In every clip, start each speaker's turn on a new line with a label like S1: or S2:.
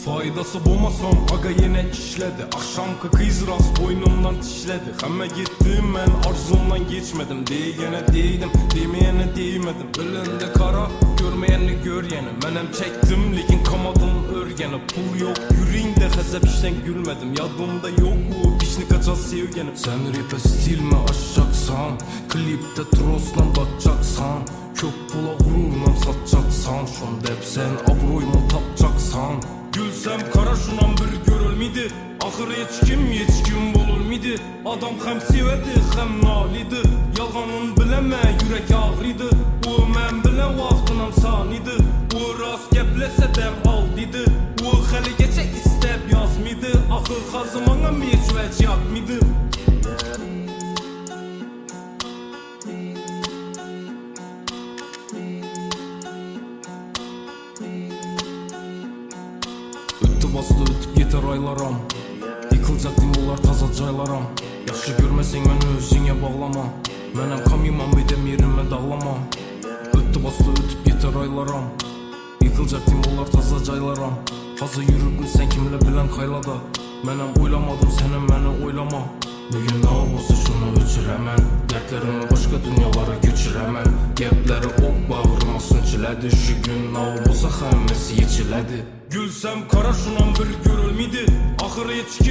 S1: Faydası bulmasam aga yine işledi. Akşamki kız rast boynumdan tişledi. Hemme gittim ben arzumdan geçmedim. Diyene değdim, demeyene değmedim. Elinde kara, görmeyeni gör yeni. Menem çektim lekin kamadım örgeni. Pul yok yüreğimde hesap işten gülmedim. Yadımda yok o pişni kaçan sevgenim. Sen rap'e stil mi aşacaksan, klipte troslan bakacaksan, kök pula gururla satacaksan, şunda hep sen abroyumu tapacaksan. Gülsem kara şunan bir görülmedi. Ahır hiç kim bululmedi. Adam hem sevedi hem nalidi. Yalganın bileme yürek ağrıydı. O men bilen vaxtınam saniydi. O rast geplese dem al dedi. O hali geçe istep yazmıydı. Ahır kazımana meçveç yapmıydı. Bastı ötüp yeter aylaram. Yıkılacak dimullar taza caylaram. Yaxşı görmesen beni özüne bağlama. Menem kamyumam bedem yerime dağlama. Öttü bastı ötüp yeter aylaram. Yıkılacak dimullar taza caylaram. Fazla yürüp sen kimle bilen kaylada. Menem oylamadım senin beni oylama. Bugün ne olsa şunu öçürəmən. Dertlerimi başka dünyalara göçürəmən. Gepleri ok bağrıma sınçilədi. Şu gün ne olsa həmmesi yeçilədi. Gülsem kara şunan bir görülmedi. Ahır hiç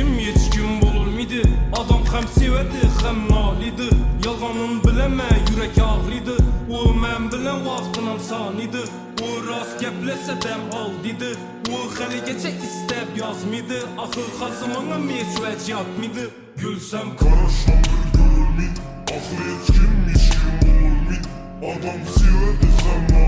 S1: kim bululmedi. Adam hem sevedi hem nalidi. Yalganın bileme yürek ağrıydı. O men bilen vaxtınam saniydi. O rast geplese dem al dedi. O hali geçe istep yazmıydı. Ahır kazımana meçveç yapmıydı. Gülsem
S2: kara şunan bir görülmedi. Ahır hiç kim bululmedi. Adam sevedi hem nalidi.